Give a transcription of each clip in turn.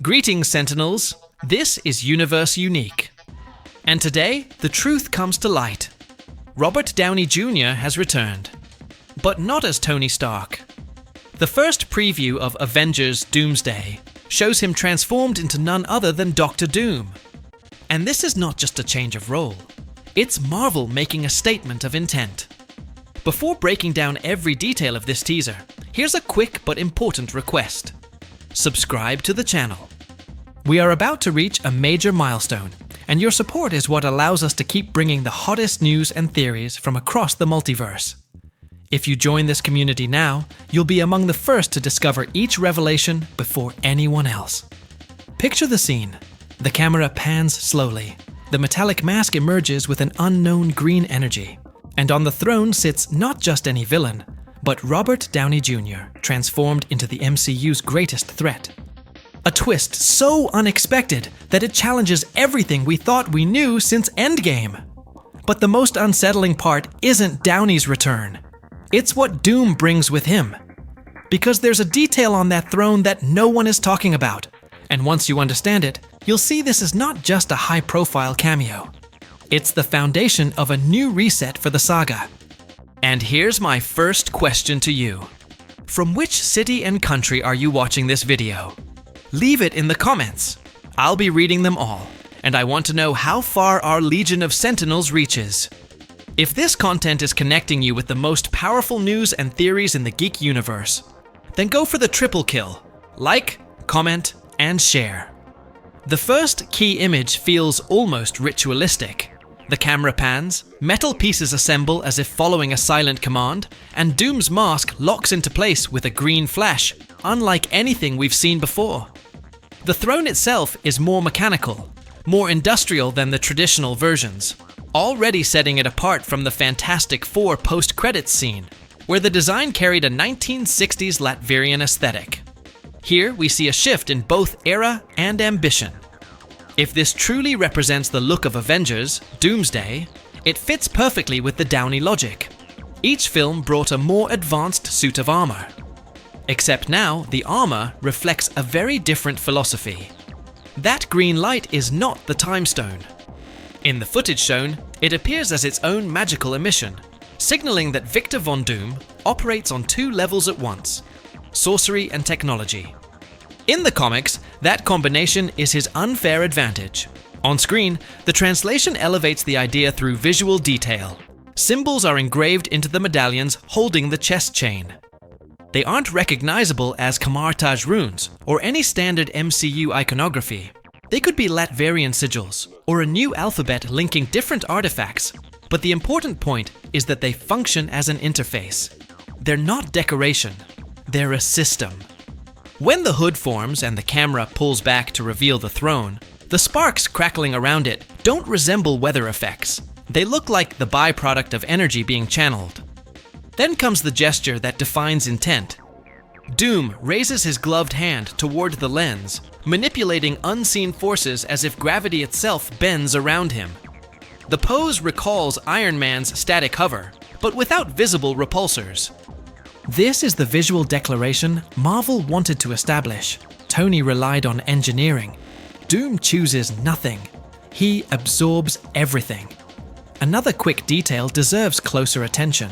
Greetings, Sentinels. This is Universe Unique. And today, the truth comes to light. Robert Downey Jr. has returned. But not as Tony Stark. The first preview of Avengers Doomsday shows him transformed into none other than Doctor Doom. And this is not just a change of role. It's Marvel making a statement of intent. Before breaking down every detail of this teaser, here's a quick but important request. Subscribe to the channel. We are about to reach a major milestone, and your support is what allows us to keep bringing the hottest news and theories from across the multiverse. If you join this community now, you'll be among the first to discover each revelation before anyone else. Picture the scene. The camera pans slowly. The metallic mask emerges with an unknown green energy. And on the throne sits not just any villain, but Robert Downey Jr., transformed into the MCU's greatest threat. A twist so unexpected that it challenges everything we thought we knew since Endgame. But the most unsettling part isn't Downey's return. It's what Doom brings with him. Because there's a detail on that throne that no one is talking about. And once you understand it, you'll see this is not just a high-profile cameo. It's the foundation of a new reset for the saga. And here's my first question to you. From which city and country are you watching this video? Leave it in the comments. I'll be reading them all, and I want to know how far our Legion of Sentinels reaches. If this content is connecting you with the most powerful news and theories in the Geek Universe, then go for the triple kill. Like, comment, and share. The first key image feels almost ritualistic. The camera pans, metal pieces assemble as if following a silent command, and Doom's mask locks into place with a green flash, unlike anything we've seen before. The throne itself is more mechanical, more industrial than the traditional versions, already setting it apart from the Fantastic Four post-credits scene, where the design carried a 1960s Latvian aesthetic. Here we see a shift in both era and ambition. If this truly represents the look of Avengers, Doomsday, it fits perfectly with the Downey logic. Each film brought a more advanced suit of armor. Except now, the armor reflects a very different philosophy. That green light is not the Time Stone. In the footage shown, it appears as its own magical emission, signaling that Victor Von Doom operates on two levels at once: sorcery and technology. In the comics, that combination is his unfair advantage. On screen, the translation elevates the idea through visual detail. Symbols are engraved into the medallions holding the chest chain. They aren't recognizable as Kamartaj runes or any standard MCU iconography. They could be Latvian sigils or a new alphabet linking different artifacts, but the important point is that they function as an interface. They're not decoration, they're a system. When the hood forms and the camera pulls back to reveal the throne, the sparks crackling around it don't resemble weather effects. They look like the byproduct of energy being channeled. Then comes the gesture that defines intent. Doom raises his gloved hand toward the lens, manipulating unseen forces as if gravity itself bends around him. The pose recalls Iron Man's static hover, but without visible repulsors. This is the visual declaration Marvel wanted to establish. Tony relied on engineering. Doom chooses nothing. He absorbs everything. Another quick detail deserves closer attention.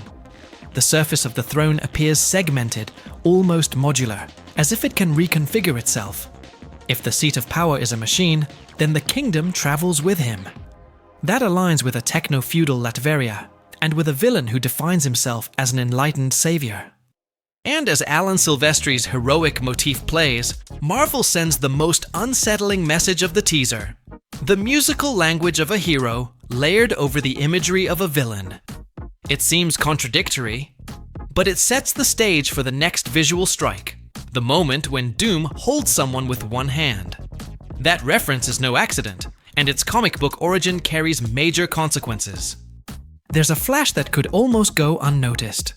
The surface of the throne appears segmented, almost modular, as if it can reconfigure itself. If the seat of power is a machine, then the kingdom travels with him. That aligns with a techno-feudal Latveria, and with a villain who defines himself as an enlightened savior. And as Alan Silvestri's heroic motif plays, Marvel sends the most unsettling message of the teaser: the musical language of a hero layered over the imagery of a villain. It seems contradictory, but it sets the stage for the next visual strike, the moment when Doom holds someone with one hand. That reference is no accident, and its comic book origin carries major consequences. There's a flash that could almost go unnoticed.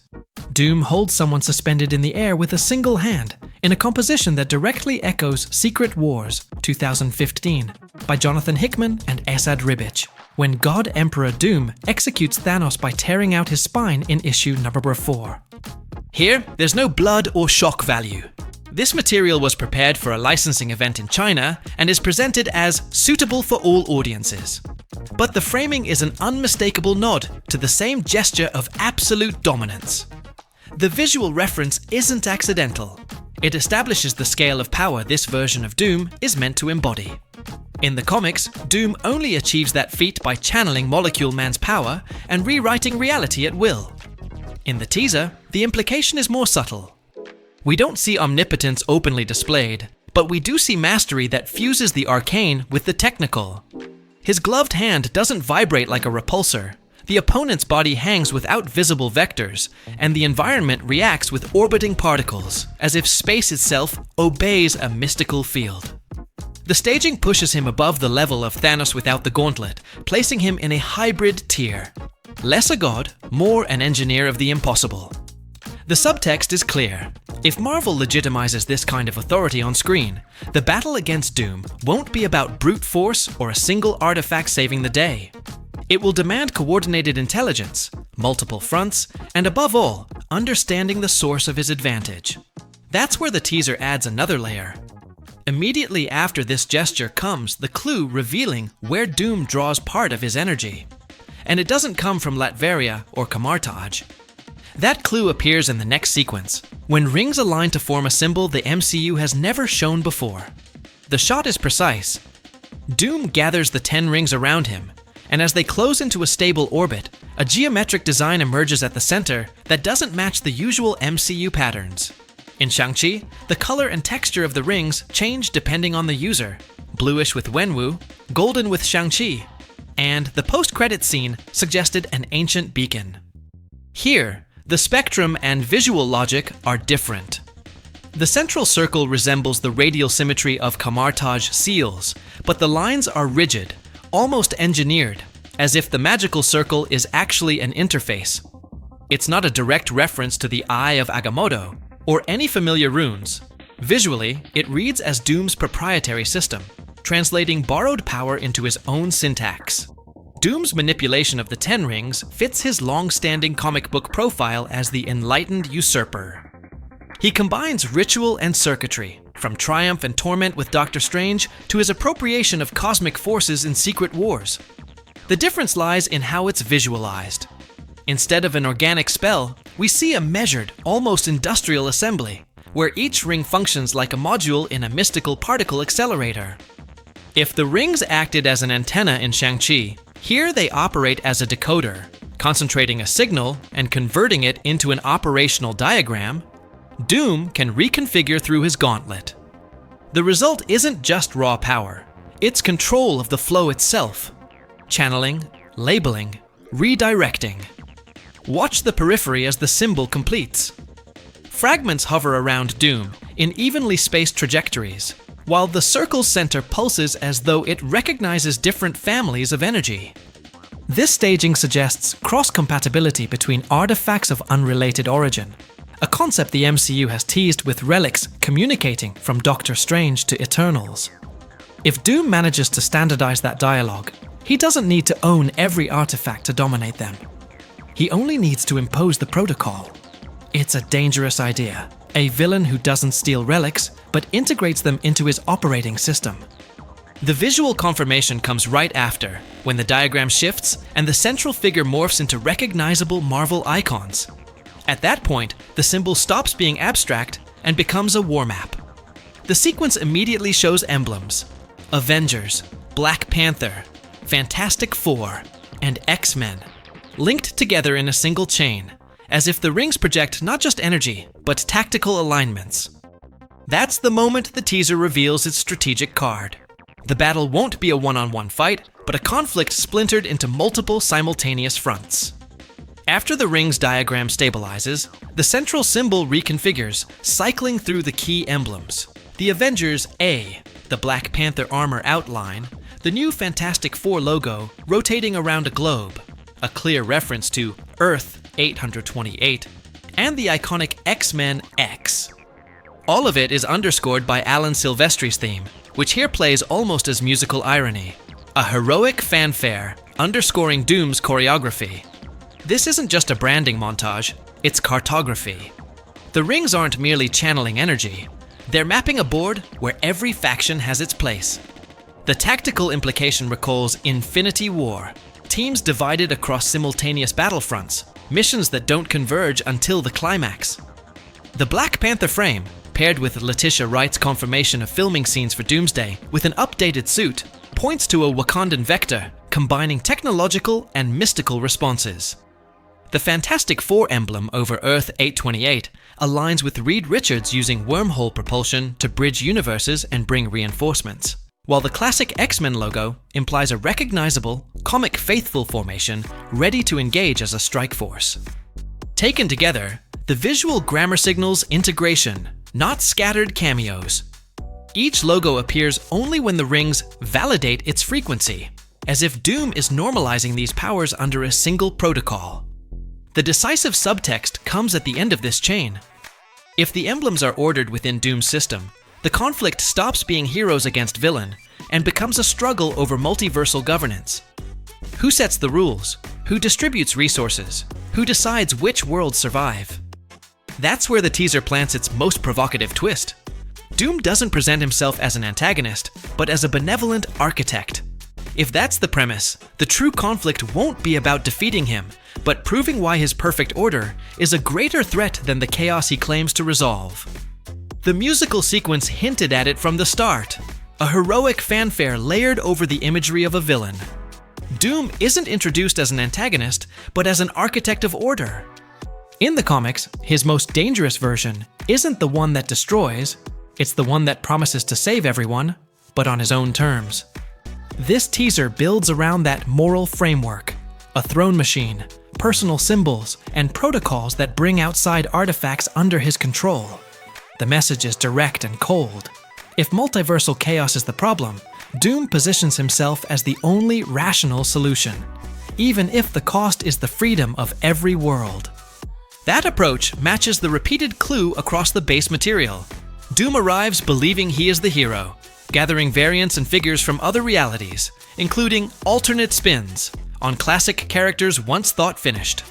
Doom holds someone suspended in the air with a single hand, in a composition that directly echoes Secret Wars 2015 by Jonathan Hickman and Esad Ribic, when God Emperor Doom executes Thanos by tearing out his spine in issue number 4. Here, there's no blood or shock value. This material was prepared for a licensing event in China and is presented as suitable for all audiences. But the framing is an unmistakable nod to the same gesture of absolute dominance. The visual reference isn't accidental. It establishes the scale of power this version of Doom is meant to embody. In the comics, Doom only achieves that feat by channeling Molecule Man's power and rewriting reality at will. In the teaser, the implication is more subtle. We don't see omnipotence openly displayed, but we do see mastery that fuses the arcane with the technical. His gloved hand doesn't vibrate like a repulsor. The opponent's body hangs without visible vectors, and the environment reacts with orbiting particles, as if space itself obeys a mystical field. The staging pushes him above the level of Thanos without the gauntlet, placing him in a hybrid tier. Less a god, more an engineer of the impossible. The subtext is clear. If Marvel legitimizes this kind of authority on screen, the battle against Doom won't be about brute force or a single artifact saving the day. It will demand coordinated intelligence, multiple fronts, and above all, understanding the source of his advantage. That's where the teaser adds another layer. Immediately after this gesture comes the clue revealing where Doom draws part of his energy. And it doesn't come from Latveria or Camartage. That clue appears in the next sequence, when rings align to form a symbol the MCU has never shown before. The shot is precise. Doom gathers the 10 rings around him, and as they close into a stable orbit, a geometric design emerges at the center that doesn't match the usual MCU patterns. In Shang-Chi, the color and texture of the rings change depending on the user, bluish with Wenwu, golden with Shang-Chi, and the post-credits scene suggested an ancient beacon. Here, the spectrum and visual logic are different. The central circle resembles the radial symmetry of Camartage seals, but the lines are rigid, almost engineered, as if the magical circle is actually an interface. It's not a direct reference to the Eye of Agamotto, or any familiar runes. Visually, it reads as Doom's proprietary system, translating borrowed power into his own syntax. Doom's manipulation of the 10 rings fits his long-standing comic book profile as the enlightened usurper. He combines ritual and circuitry, from triumph and torment with Doctor Strange to his appropriation of cosmic forces in Secret Wars. The difference lies in how it's visualized. Instead of an organic spell, we see a measured, almost industrial assembly, where each ring functions like a module in a mystical particle accelerator. If the rings acted as an antenna in Shang-Chi, here they operate as a decoder, concentrating a signal and converting it into an operational diagram. Doom can reconfigure through his gauntlet. The result isn't just raw power, it's control of the flow itself. Channeling, labeling, redirecting. Watch the periphery as the symbol completes. Fragments hover around Doom in evenly spaced trajectories, while the circle's center pulses as though it recognizes different families of energy. This staging suggests cross-compatibility between artifacts of unrelated origin, a concept the MCU has teased with relics communicating from Doctor Strange to Eternals. If Doom manages to standardize that dialogue, he doesn't need to own every artifact to dominate them. He only needs to impose the protocol. It's a dangerous idea. A villain who doesn't steal relics, but integrates them into his operating system. The visual confirmation comes right after, when the diagram shifts and the central figure morphs into recognizable Marvel icons. At that point, the symbol stops being abstract and becomes a war map. The sequence immediately shows emblems: Avengers, Black Panther, Fantastic Four, and X-Men, linked together in a single chain, as if the rings project not just energy, but tactical alignments. That's the moment the teaser reveals its strategic card. The battle won't be a one-on-one fight, but a conflict splintered into multiple simultaneous fronts. After the ring's diagram stabilizes, the central symbol reconfigures, cycling through the key emblems. The Avengers A, the Black Panther armor outline, the new Fantastic Four logo rotating around a globe, a clear reference to Earth 828, and the iconic X-Men X. All of it is underscored by Alan Silvestri's theme, which here plays almost as musical irony, a heroic fanfare underscoring Doom's choreography. This isn't just a branding montage, it's cartography. The rings aren't merely channeling energy, They're mapping a board where every faction has its place. The tactical implication recalls Infinity War, teams divided across simultaneous battlefronts, missions that don't converge until the climax. The Black Panther frame, paired with Letitia Wright's confirmation of filming scenes for Doomsday with an updated suit, points to a Wakandan vector combining technological and mystical responses. The Fantastic Four emblem over Earth 828 aligns with Reed Richards using wormhole propulsion to bridge universes and bring reinforcements, while the classic X-Men logo implies a recognizable, comic faithful formation ready to engage as a strike force. Taken together, the visual grammar signals integration, not scattered cameos. Each logo appears only when the rings validate its frequency, as if Doom is normalizing these powers under a single protocol. The decisive subtext comes at the end of this chain. If the emblems are ordered within Doom's system, the conflict stops being heroes against villain and becomes a struggle over multiversal governance. Who sets the rules? Who distributes resources? Who decides which worlds survive? That's where the teaser plants its most provocative twist. Doom doesn't present himself as an antagonist, but as a benevolent architect. If that's the premise, the true conflict won't be about defeating him, but proving why his perfect order is a greater threat than the chaos he claims to resolve. The musical sequence hinted at it from the start, a heroic fanfare layered over the imagery of a villain. Doom isn't introduced as an antagonist, but as an architect of order. In the comics, his most dangerous version isn't the one that destroys, it's the one that promises to save everyone, but on his own terms. This teaser builds around that moral framework, a throne machine, personal symbols, and protocols that bring outside artifacts under his control. The message is direct and cold. If multiversal chaos is the problem, Doom positions himself as the only rational solution, even if the cost is the freedom of every world. That approach matches the repeated clue across the base material. Doom arrives believing he is the hero, gathering variants and figures from other realities, including alternate spins on classic characters once thought finished.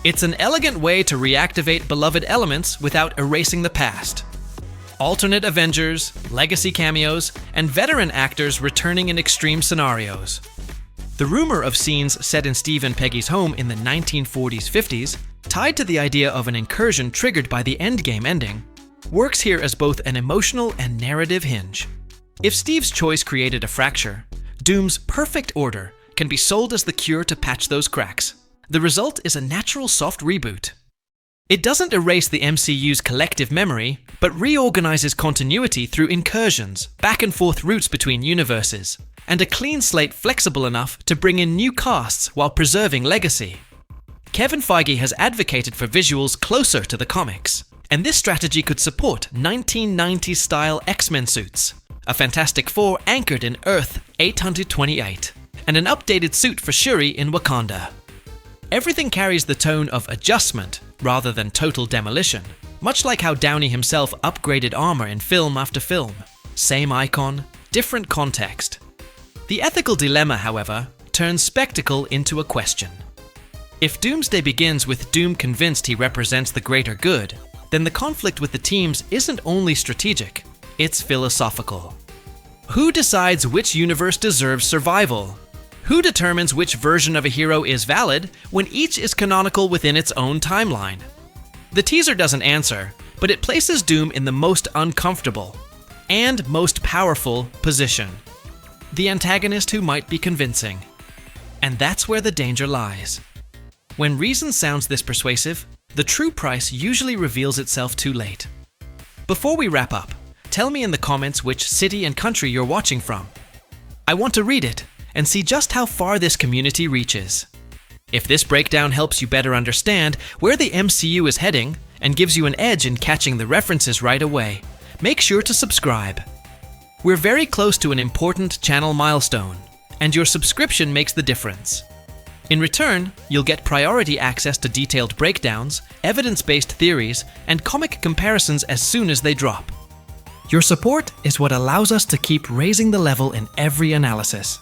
It's an elegant way to reactivate beloved elements without erasing the past. Alternate Avengers, legacy cameos, and veteran actors returning in extreme scenarios. The rumor of scenes set in Steve and Peggy's home in the 1940s-50s, tied to the idea of an incursion triggered by the Endgame ending, works here as both an emotional and narrative hinge. If Steve's choice created a fracture, Doom's perfect order can be sold as the cure to patch those cracks. The result is a natural soft reboot. It doesn't erase the MCU's collective memory, but reorganizes continuity through incursions, back and forth routes between universes, and a clean slate flexible enough to bring in new casts while preserving legacy. Kevin Feige has advocated for visuals closer to the comics, and this strategy could support 1990s-style X-Men suits, a Fantastic Four anchored in Earth 828, and an updated suit for Shuri in Wakanda. Everything carries the tone of adjustment rather than total demolition, much like how Downey himself upgraded armor in film after film. Same icon, different context. The ethical dilemma, however, turns spectacle into a question. If Doomsday begins with Doom convinced he represents the greater good, then the conflict with the teams isn't only strategic, it's philosophical. Who decides which universe deserves survival? Who determines which version of a hero is valid when each is canonical within its own timeline? The teaser doesn't answer, but it places Doom in the most uncomfortable and most powerful position. The antagonist who might be convincing. And that's where the danger lies. When reason sounds this persuasive, the true price usually reveals itself too late. Before we wrap up, tell me in the comments which city and country you're watching from. I want to read it and see just how far this community reaches. If this breakdown helps you better understand where the MCU is heading and gives you an edge in catching the references right away, make sure to subscribe. We're very close to an important channel milestone, and your subscription makes the difference. In return, you'll get priority access to detailed breakdowns, evidence-based theories, and comic comparisons as soon as they drop. Your support is what allows us to keep raising the level in every analysis.